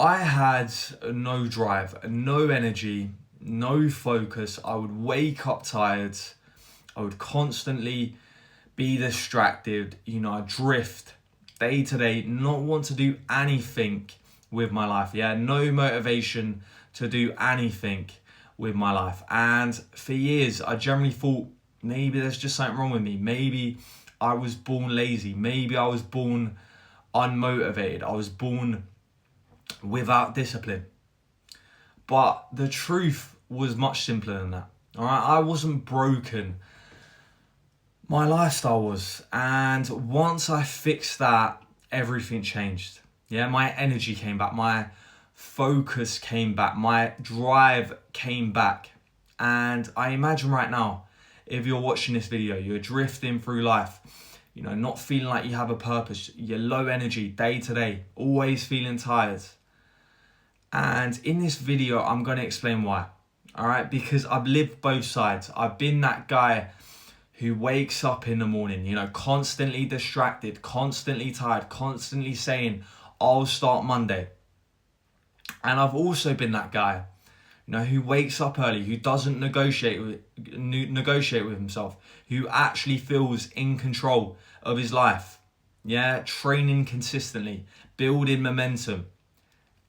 I had no drive, no energy, no focus. I would wake up tired. I would constantly be distracted, I'd drift day to day, not want to do anything with my life. Yeah, no motivation to do anything with my life. And for years, I generally thought maybe there's just something wrong with me. Maybe I was born lazy. Maybe I was born unmotivated. I was born without discipline. But the truth was much simpler than that. All right, I wasn't broken. My lifestyle was. And once I fixed that, everything changed. Yeah, my energy came back. My focus came back. My drive came back. And I imagine right now, if you're watching this video, you're drifting through life, not feeling like you have a purpose. You're low energy day to day, always feeling tired. And in this video, I'm going to explain why. All right, because I've lived both sides. I've been that guy who wakes up in the morning, constantly distracted, constantly tired, constantly saying, I'll start Monday. And I've also been that guy, who wakes up early, who doesn't negotiate with himself, who actually feels in control of his life. Yeah, training consistently, building momentum.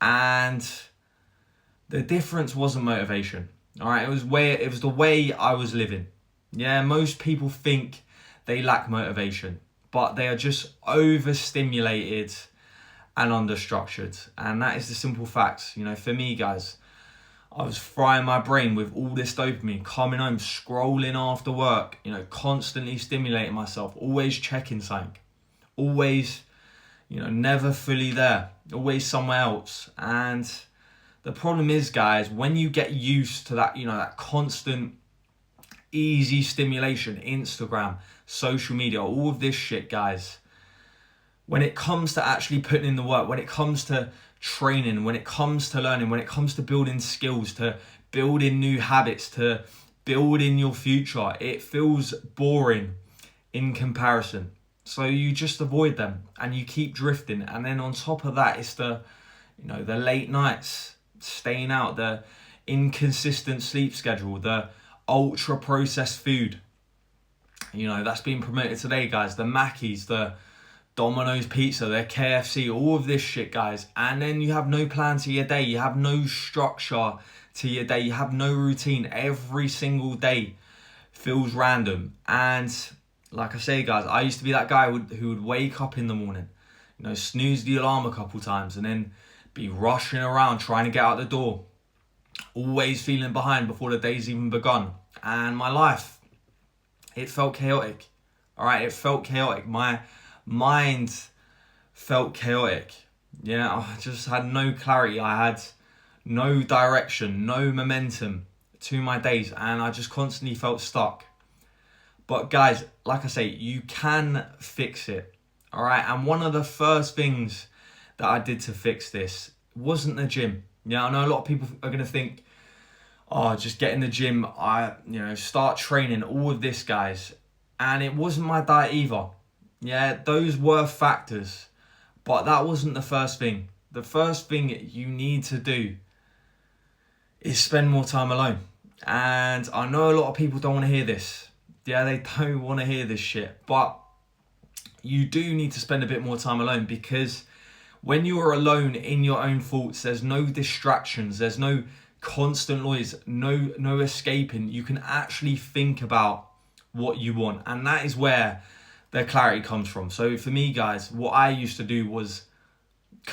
And the difference wasn't motivation. All right, it was the way I was living. Yeah, most people think they lack motivation, but they are just overstimulated and understructured. And that is the simple facts. For me, guys, I was frying my brain with all this dopamine, coming home, scrolling after work, constantly stimulating myself, always checking something, always, never fully there, always somewhere else. And the problem is, guys, when you get used to that, that constant, easy stimulation, Instagram, social media, all of this shit, guys, when it comes to actually putting in the work, when it comes to training, when it comes to learning, when it comes to building skills, to building new habits, to building your future, it feels boring in comparison. So you just avoid them and you keep drifting. And then on top of that, it's the late nights, staying out, the inconsistent sleep schedule, the ultra processed food, that's being promoted today, guys, the Mackies, the Domino's pizza, the KFC, all of this shit, guys. And then you have no plan to your day. You have no structure to your day. You have no routine. Every single day feels random. And like I say, guys, I used to be that guy who would wake up in the morning, snooze the alarm a couple times and then be rushing around trying to get out the door, always feeling behind before the day's even begun. And my life, it felt chaotic. All right, it felt chaotic. My mind felt chaotic. Yeah, I just had no clarity. I had no direction, no momentum to my days, and I just constantly felt stuck. But guys, like I say, you can fix it. All right, and one of the first things that I did to fix this wasn't the gym. Yeah, I know a lot of people are going to think, oh, just get in the gym, start training, all of this, guys. And it wasn't my diet either. Yeah, those were factors, but that wasn't the first thing. The first thing you need to do is spend more time alone. And I know a lot of people don't want to hear this. Yeah, they don't want to hear this shit. But you do need to spend a bit more time alone, because when you are alone in your own thoughts, there's no distractions, there's no constant noise, no escaping. You can actually think about what you want. And that is where the clarity comes from. So for me, guys, what I used to do was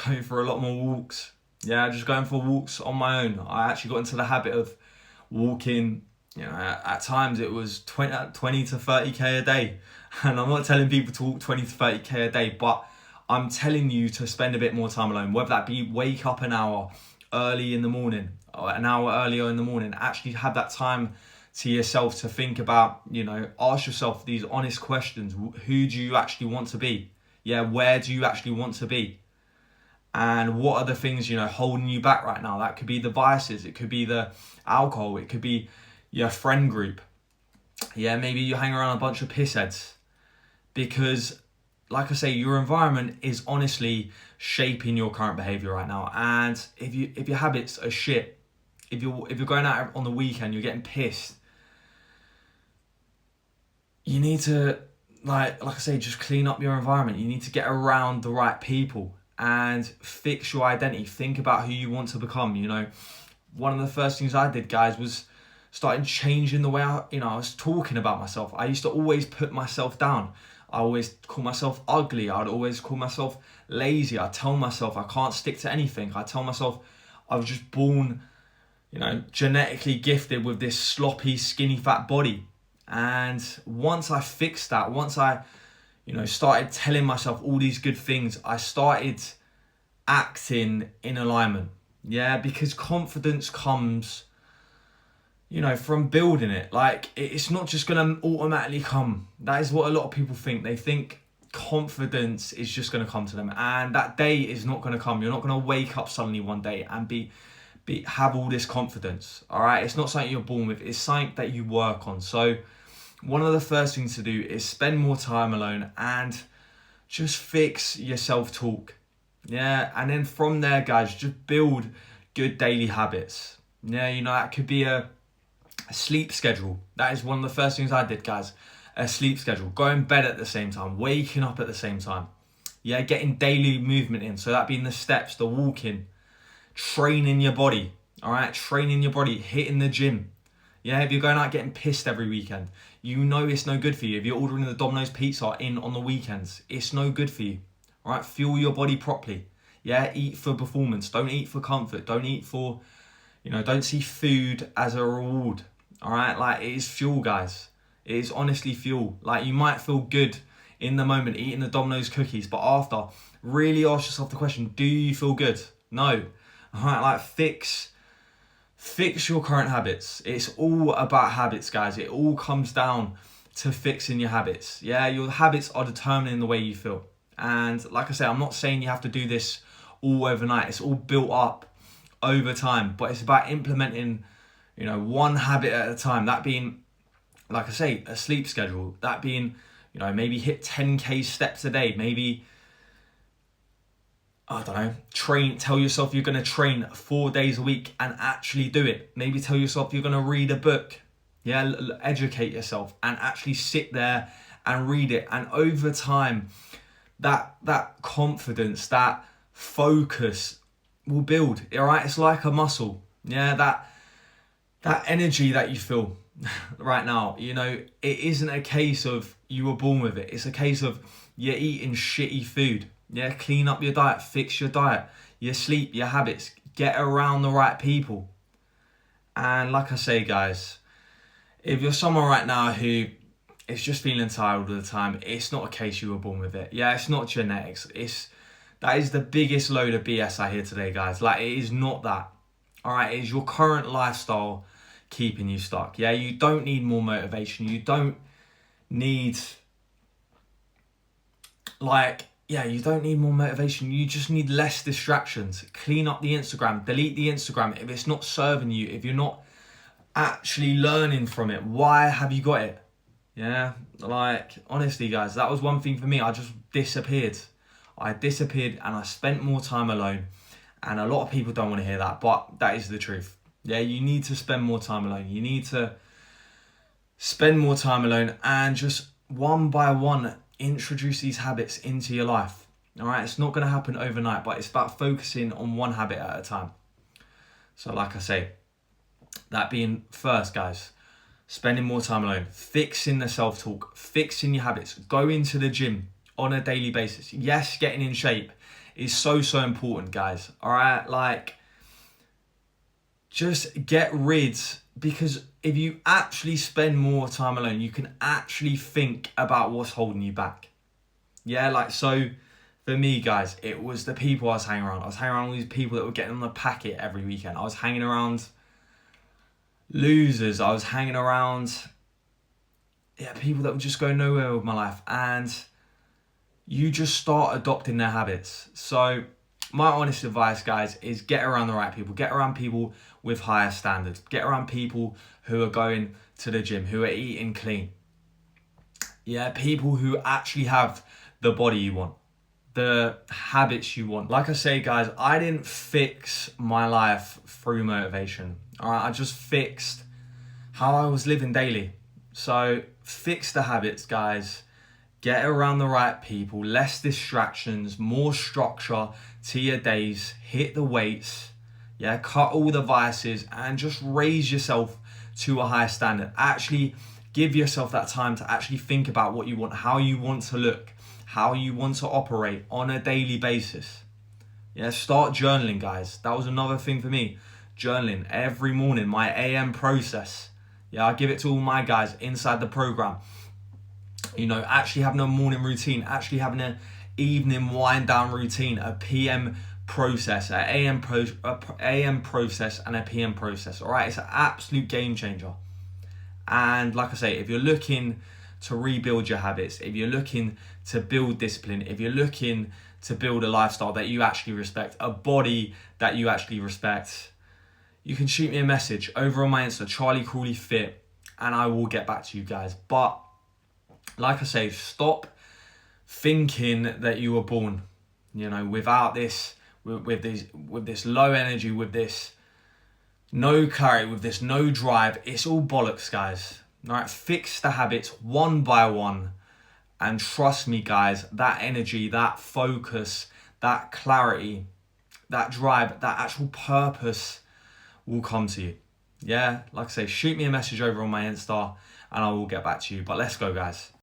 go for a lot more walks. Yeah, just going for walks on my own. I actually got into the habit of walking, at times it was 20 to 30k a day. And I'm not telling people to walk 20 to 30k a day, but I'm telling you to spend a bit more time alone, whether that be wake up an hour early in the morning or an hour earlier in the morning. Actually have that time to yourself to think about, ask yourself these honest questions. Who do you actually want to be? Yeah, where do you actually want to be? And what are the things, holding you back right now? That could be the vices. It could be the alcohol. It could be your friend group. Yeah, maybe you hang around a bunch of pissheads. Because like I say, your environment is honestly shaping your current behavior right now. And if your habits are shit, if you're going out on the weekend, you're getting pissed, you need to, like I say, just clean up your environment. You need to get around the right people and fix your identity. Think about who you want to become. You know, one of the first things I did, guys, was starting changing the way I was talking about myself. I used to always put myself down. I always call myself ugly. I'd always call myself lazy. I tell myself I can't stick to anything. I tell myself I was just born, genetically gifted with this sloppy, skinny, fat body. And once I fixed that, once I, started telling myself all these good things, I started acting in alignment. Yeah, because confidence comes, from building it. Like, it's not just going to automatically come. That is what a lot of people think. They think confidence is just going to come to them. And that day is not going to come. You're not going to wake up suddenly one day and have all this confidence. All right? It's not something you're born with. It's something that you work on. So one of the first things to do is spend more time alone and just fix your self-talk. Yeah, and then from there, guys, just build good daily habits. Yeah, that could be a sleep schedule. That is one of the first things I did, guys. A sleep schedule. Going bed at the same time. Waking up at the same time. Yeah, getting daily movement in. So that being the steps, the walking. Training your body. All right, training your body. Hitting the gym. Yeah, if you're going out getting pissed every weekend, it's no good for you. If you're ordering the Domino's pizza in on the weekends, it's no good for you. All right, fuel your body properly. Yeah, eat for performance. Don't eat for comfort. Don't eat for, don't see food as a reward. All right, like, it is fuel, guys. It is honestly fuel. Like, you might feel good in the moment eating the Domino's cookies, but after, really ask yourself the question, do you feel good? No. All right, like, fix your current habits. It's all about habits, guys. It all comes down to fixing your habits. Yeah, your habits are determining the way you feel. And like I say, I'm not saying you have to do this all overnight. It's all built up over time, but it's about implementing, one habit at a time. That being, like I say, a sleep schedule. That being, maybe hit 10k steps a day. Maybe, I don't know, tell yourself you're going to train 4 days a week and actually do it. Maybe tell yourself you're going to read a book. Yeah, educate yourself and actually sit there and read it. And over time, that confidence, that focus will build. All right, it's like a muscle. Yeah, that energy that you feel right now, it isn't a case of you were born with it. It's a case of you're eating shitty food. Yeah, clean up your diet, fix your diet, your sleep, your habits, get around the right people. And like I say, guys, if you're someone right now who is just feeling tired all the time, it's not a case you were born with it. Yeah, it's not genetics. That is the biggest load of BS I hear today, guys. Like, it is not that. All right, it is your current lifestyle keeping you stuck. Yeah, you don't need more motivation. You don't need, you don't need more motivation. You just need less distractions. Clean up the Instagram. Delete the Instagram if it's not serving you. If you're not actually learning from it, why have you got it? Yeah, like, honestly, guys, that was one thing for me. I just disappeared. I disappeared and I spent more time alone. And a lot of people don't want to hear that, but that is the truth. Yeah, you need to spend more time alone. You need to spend more time alone and just one by one introduce these habits into your life. All right, it's not going to happen overnight, but it's about focusing on one habit at a time. So like I say, that being first, guys, spending more time alone, fixing the self-talk, fixing your habits, go into the gym on a daily basis. Yes, getting in shape is so important, guys. All right, like, just get rid, because if you actually spend more time alone, you can actually think about what's holding you back. Yeah, like, so for me, guys, it was the people I was hanging around. I was hanging around all these people that were getting on the packet every weekend. I was hanging around losers. I was hanging around, people that would just go nowhere with my life. And you just start adopting their habits. So my honest advice, guys, is get around the right people. Get around people with higher standards. Get around people who are going to the gym, who are eating clean. Yeah, people who actually have the body you want, the habits you want. Like I say, guys, I didn't fix my life through motivation. All right, I just fixed how I was living daily. So fix the habits, guys. Get around the right people, less distractions, more structure to your days, hit the weights, yeah, cut all the vices, and just raise yourself to a higher standard. Actually give yourself that time to actually think about what you want, how you want to look, how you want to operate on a daily basis. Yeah, start journaling, guys. That was another thing for me. Journaling every morning, my AM process. Yeah, I give it to all my guys inside the program. You know, actually having a morning routine, actually having an evening wind down routine, a PM process, an AM process and a PM process. All right, it's an absolute game changer. And like I say, if you're looking to rebuild your habits, if you're looking to build discipline, if you're looking to build a lifestyle that you actually respect, a body that you actually respect, you can shoot me a message over on my Insta, Charlie Crawley Fit, and I will get back to you guys. But like I say, stop thinking that you were born, you know, without this, with this low energy, with this no clarity, with this no drive. It's all bollocks, guys. All right, fix the habits one by one, and trust me, guys, that energy, that focus, that clarity, that drive, that actual purpose will come to you. Yeah, like I say, shoot me a message over on my Insta and I will get back to you. But let's go, guys.